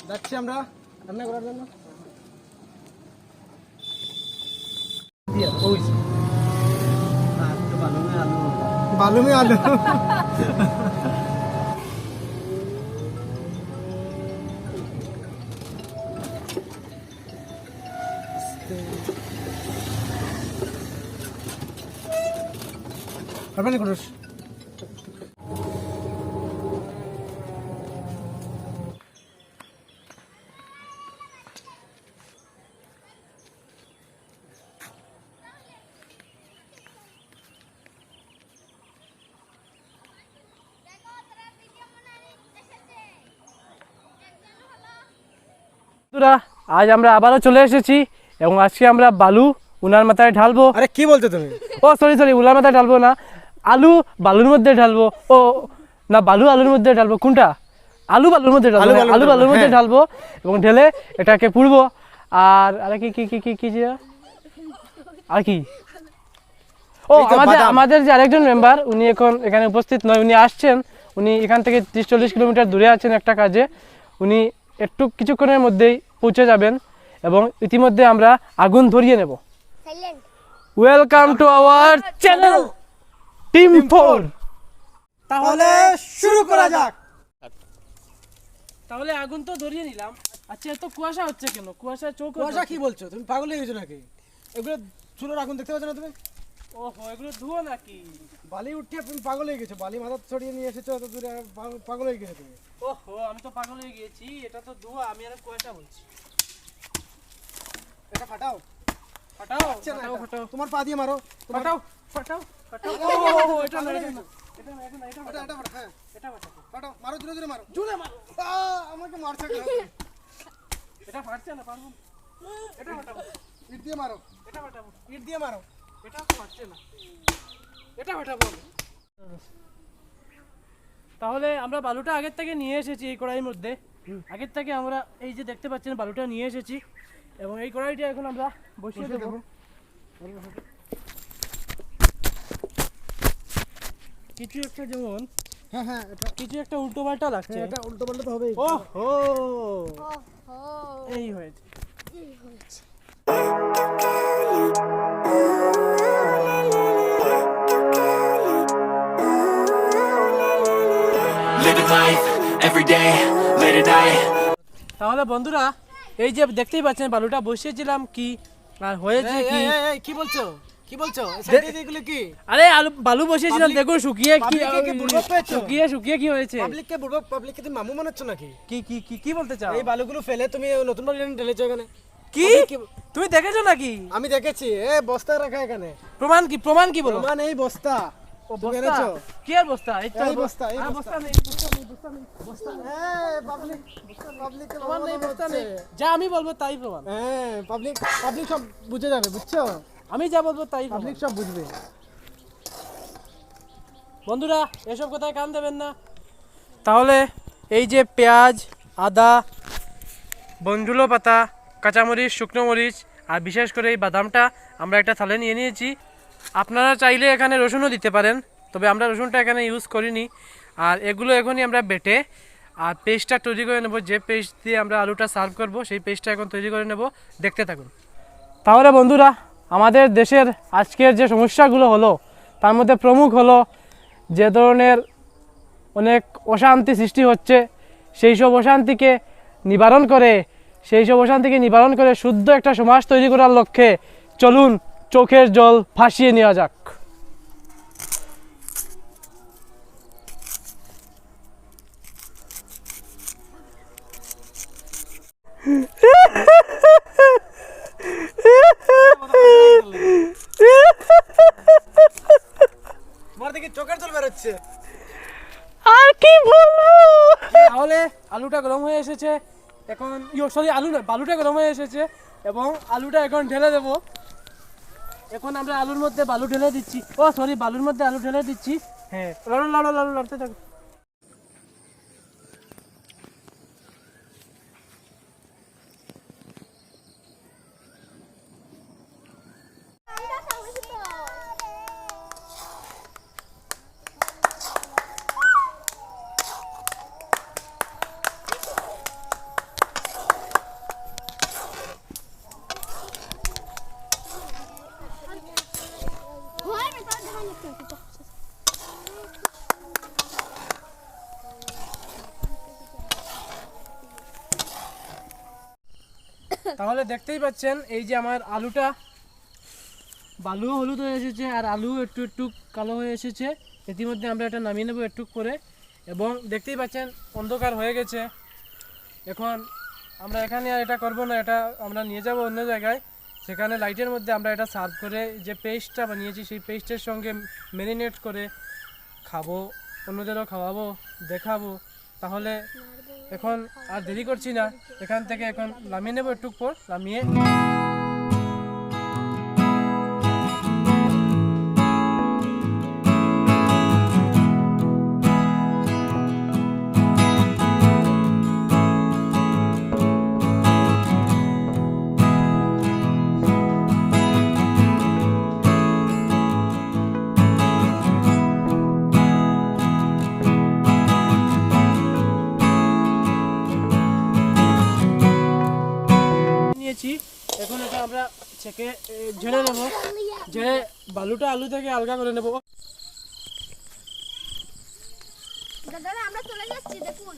যাচ্ছি আমরা রান্না করার জন্য। बालू में आलू apa nih kurus? আজ আমরা আবারও চলে এসেছি এবং আজকে আমরা বালু উনার মাথায় ঢালবো। আরে কি বলছো তুমি? ও সরি উনার মাথায় ঢালবো না, আলু বালুর মধ্যে ঢালবো। ও না, বালু আলুর মধ্যে ঢালবো। কোনটা? আলু বালুর মধ্যে ঢালবো। আলু বালুর মধ্যে ঢালবো এবং ঢেলে এটাকে পুড়বো। আর আরে কি কি কি কি কি আর কি ও আমাদের যে আরেকজন মেম্বার, উনি এখন এখানে উপস্থিত নয়, উনি আসছেন। উনি এখান থেকে 30-40 কিলোমিটার দূরে আছেন একটা কাজে। উনি একটু কিছুক্ষণের মধ্যেই পৌঁছে যাবেন এবং ইতিমধ্যে আমরা আগুন ধরিয়ে নেব। Welcome to our channel team 4। তাহলে শুরু করা যাক। তাহলে আগুন তো ধরিয়ে নিলাম। আচ্ছা, এত কুয়াশা হচ্ছে কেন? কুয়াশা কি বলছো তুমি? পাগল হয়ে গেছো নাকি? এগুলো চুলোর আগুন দেখতে পাচ্ছ না তুমি? ওহো, এগুলো ধুয়ো নাকি? বালি উঠিয়ে তুমি পাগল হয়ে গেছো। বালি মাথা ছড়িয়ে নিয়ে এসেছো, এত দূরে পাগল হয়ে গেছো তুমি। ওহো, আমি তো পাগল হয়ে গিয়েছি। এটা তো ধোঁয়া, আমি আর কুয়াশা বলছি। এটা ফাটাও ফাটাও ফাটাও, তোমার পা দিয়ে মারো। ফাটাও ফাটাও ফাটাও। ও এটা না, এটা না, এটা না, এটা না, এটা এটা ফাটাও। হ্যাঁ এটা ফাটাও। ফাটাও, মারো, জোরে জোরে মারো। জোরে মারো। আমাকে মারছো কেন? এটা ফাটছে না, পারবো। এটা ফাটাবো। ইট দিয়ে মারো। এটা ফাটাবো। ইট দিয়ে মারো। এটা ফাটছে না, এটা ফাটাবো। তাহলে আমরা বালুটা আগের থেকে নিয়ে এসেছি এই কড়াইয়ের মধ্যে। আগের থেকে আমরা এই যে দেখতে পাচ্ছেন বালুটা নিয়ে এসেছি এবং এই কড়াইটা এখন আমরা বসিয়ে দেবো। কিছু একটা যেমন হ্যাঁ এটা কিছু একটা উল্টো পাল্টা লাগছে। এটা উল্টো পাল্টা তো হবেই। ওহো, এই হয়েছে। Living life every day, late at night. তাহলে বন্ধুরা, এই যে দেখতেই পাচ্ছেন বালুটা বসিয়েছিলাম কি আর হয়েছে কি। কি বলছো? কি বলছো? সাইডে এগুলো কি? আরে বালু বসিয়েছিলাম, দেখো শুকিয়ে কি পাবলিককে কি বুড়ো পেয়েছো? শুকিয়ে কি হয়েছে। পাবলিককে তুমি মামু বানাচ্ছ নাকি? কি কি কি কি বলতে চাও? এই বালুগুলো ফেলে তুমি নতুন বালু এনে ঢেলেছো এখানে। কি তুমি দেখেছো নাকি? আমি দেখেছি, বস্তায় রাখা এখানে। প্রমাণ কি? প্রমাণ কি বলো? প্রমাণ এই বস্তা। তুমি বস্তা? এনেছো? কি আর বস্তা? এই তো এই বস্তা, এই আর বস্তা। বস্তা নেই, বস্তা নেই। পাবলিক প্রমাণ নেই, বস্তা নেই। যা আমি বলবো তাই প্রমাণ। পাবলিক সব বুঝে যাবে, বুঝছো? আমি যা বলবো তাই প্রমাণ। পাবলিক সব বুঝবে। বন্ধুরা, এসব কথায় কান দেবেন না। তাহলে এই যে পেঁয়াজ, আদা, বনজুলো পাতা, কাঁচামরিচ, শুকনো মরিচ আর বিশেষ করে এই বাদামটা আমরা একটা থালে নিয়ে নিয়েছি। আপনারা চাইলে এখানে রসুনও দিতে পারেন, তবে আমরা রসুনটা এখানে ইউজ করিনি। আর এগুলো এখনই আমরা বেটে আর পেস্টটা তৈরি করে নেব। যে পেস্ট দিয়ে আমরা আলুটা সার্ভ করব সেই পেস্টটা এখন তৈরি করে নেব, দেখতে থাকুন। তাহলে বন্ধুরা, আমাদের দেশের আজকের যে সমস্যাগুলো হলো তার মধ্যে প্রমুখ হলো যে ধরনের অনেক অশান্তি সৃষ্টি হচ্ছে, সেই সব অশান্তিকে নিবারণ করে শুদ্ধ একটা সমাজ তৈরি করার লক্ষ্যে চলুন চোখের জল ভাসিয়ে নেওয়া যাক। তোমার দেখি চোখের জল বেরোচ্ছে। আর কি বলবো? তাহলে আলুটা গরম হয়ে এসেছে এখন। আলু না, বালুটা গরম হয়ে এসেছে এবং আলুটা এখন ঢেলে দেব। এখন আমরা আলুর মধ্যে বালু ঢেলে দিচ্ছি। বালুর মধ্যে আলু ঢেলে দিচ্ছি। হ্যাঁ, লড়তে থাকো। তাহলে দেখতেই পাচ্ছেন এই যে আমার আলুটা বালুও হলুদ হয়ে এসেছে আর আলু একটু একটু কালো হয়ে এসেছে। ইতিমধ্যে আমরা এটা নামিয়ে নেব একটু করে, এবং দেখতেই পাচ্ছেন অন্ধকার হয়ে গেছে। এখন আমরা এখানে আর এটা করব না, এটা আমরা নিয়ে যাব অন্য জায়গায়, সেখানে লাইটের মধ্যে আমরা এটা সার্ভ করে যে পেস্টটা বানিয়েছি সেই পেস্টের সঙ্গে ম্যারিনেট করে খাবো, অন্যদেরও খাওয়াবো, দেখাবো। তাহলে এখন আর দেরি করছি না, এখান থেকে এখন নামিয়ে নেব একটু পর, নামিয়ে নিয়েছি। এখন এটা আমরা ছেঁকে ঝেড়ে নেব, ঝেড়ে বালুটা আলু থেকে আলগা করে নেব। দাদা আমরা চলে যাচ্ছি, দেখুন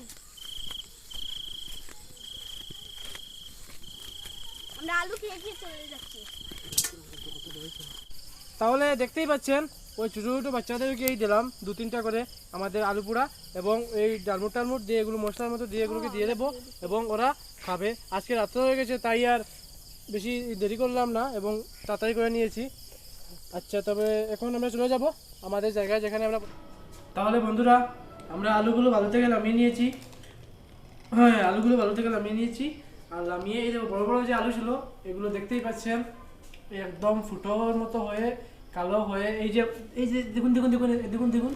আমরা আলু খেয়ে খেয়ে চলে যাচ্ছি। তাহলে দেখতেই পাচ্ছেন ওই ছোটো ছোটো বাচ্চাদেরকেই দিলাম 2-3টা করে আমাদের আলু পোড়া, এবং এই ডালমুট টালমুট দিয়ে এগুলো মশলার মতো দিয়ে এগুলোকে দিয়ে দেবো, এবং ওরা খাবে। আজকে রাত্র হয়ে গেছে তাই আর বেশি দেরি করলাম না এবং তাড়াতাড়ি করে নিয়েছি। আচ্ছা, তবে এখন আমরা চলে যাব আমাদের জায়গায় যেখানে আমরা। তাহলে বন্ধুরা আমরা আলুগুলো ভালো থেকে নামিয়ে নিয়েছি। হ্যাঁ, আলুগুলো ভালো থেকে নামিয়ে নিয়েছি। আর নামিয়ে এই যে বড় বড় যে আলু ছিল এগুলো দেখতেই পাচ্ছেন একদম ফুটোর মতো হয়ে কালো হয়ে এই যে দেখুন দেখুন দেখুন দেখুন দেখুন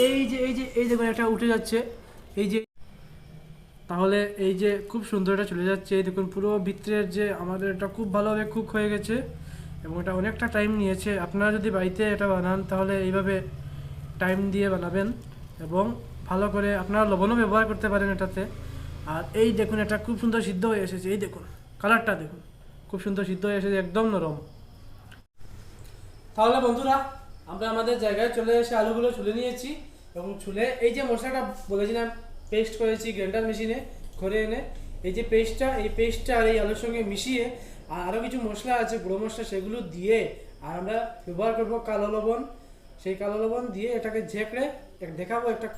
এই দেখুন একটা উঠে যাচ্ছে এই যে। তাহলে এই যে খুব সুন্দর এটা চলে যাচ্ছে, এই দেখুন পুরো ভিতরের যে আমাদের এটা খুব ভালোভাবে কুক হয়ে গেছে এবং এটা অনেকটা টাইম নিয়েছে। আপনারা যদি বাড়িতে এটা বানান তাহলে এইভাবে টাইম দিয়ে বানাবেন এবং ভালো করে আপনারা লবণও ব্যবহার করতে পারেন এটাতে। আর এই দেখুন এটা খুব সুন্দর সিদ্ধ হয়ে এসেছে, এই দেখুন কালারটা দেখুন খুব সুন্দর সিদ্ধ হয়ে এসেছে, একদম নরম। তাহলে বন্ধুরা আমরা আমাদের জায়গায় চলে এসে আলুগুলো ছুলে নিয়েছি এবং ছুলে এই যে মশলাটা বলেছিলাম পেস্ট করেছি গ্রাইন্ডার মেশিনে করে এনে, এই যে পেস্টটা আর এই আলুর সঙ্গে মিশিয়ে আর আরও কিছু মশলা আছে গুঁড়ো মশলা সেগুলো দিয়ে আর আমরা ব্যবহার করবো কালো লবণ। সেই কালো লবণ দিয়ে এটাকে ঝেঁকড়ে দেখাবো একটা।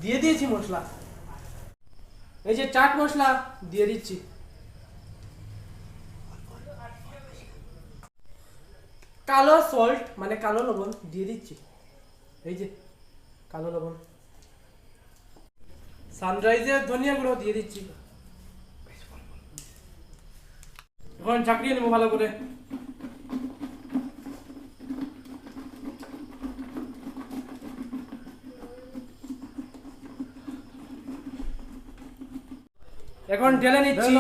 দিয়ে দিয়েছি মশলা, এই যে চাট মশলা দিয়ে দিচ্ছি, কালো সল্ট মানে কালো লবণ দিয়ে দিচ্ছি, এই যে কালো লবণ, সানরাইজের ধনিয়া গুঁড়ো দিয়ে দিচ্ছি। এখন ঝাঁকিয়ে নেবো ভালো করে। এখন ঢেলে নিচ্ছি।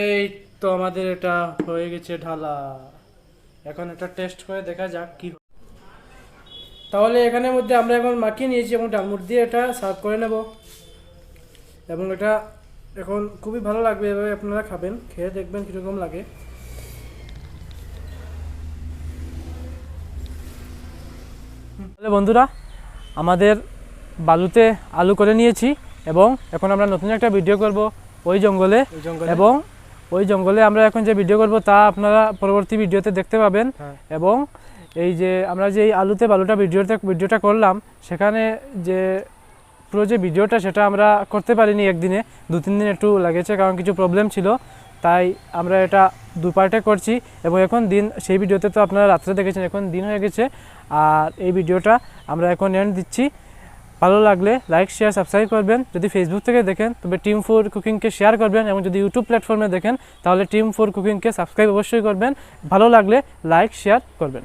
এই তো আমাদের এটা হয়ে গেছে ঢালা। এখন এটা টেস্ট করে দেখা যাক কি। তাহলে এখানের মধ্যে আমরা এখন মাখিয়ে নিয়েছি এবং ডালমুট দিয়ে এটা সার্ভ করে নেব এবং এটা এখন খুবই ভালো লাগবে। এভাবে আপনারা খাবেন, খেয়ে দেখবেন কীরকম লাগে। তাহলে বন্ধুরা আমাদের বালুতে আলু করে নিয়েছি এবং এখন আমরা নতুন একটা ভিডিও করব ওই জঙ্গলে, এবং ওই জঙ্গলে আমরা এখন যে ভিডিও করব তা আপনারা পরবর্তী ভিডিওতে দেখতে পাবেন। এবং এই যে আমরা যে এই আলুতে বালুটা ভিডিওটা করলাম সেখানে যে পুরো যে ভিডিওটা সেটা আমরা করতে পারিনি একদিনে, 2-3 দিন একটু লেগেছে কারণ কিছু প্রবলেম ছিল, তাই আমরা এটা 2 পার্টে করছি। এবং এখন দিন সেই ভিডিওতে তো আপনারা রাত্রে দেখেছেন, এখন দিন হয়ে গেছে আর এই ভিডিওটা আমরা এখন এন্ড দিচ্ছি। ভালো লাগলে লাইক শেয়ার সাবস্ক্রাইব করবেন। যদি ফেসবুক থেকে দেখেন তবে টিম 4 কুকিংকে শেয়ার করবেন, এবং যদি ইউটিউব প্ল্যাটফর্মে দেখেন তাহলে টিম 4 কুকিংকে সাবস্ক্রাইব অবশ্যই করবেন। ভালো লাগলে লাইক শেয়ার করবেন।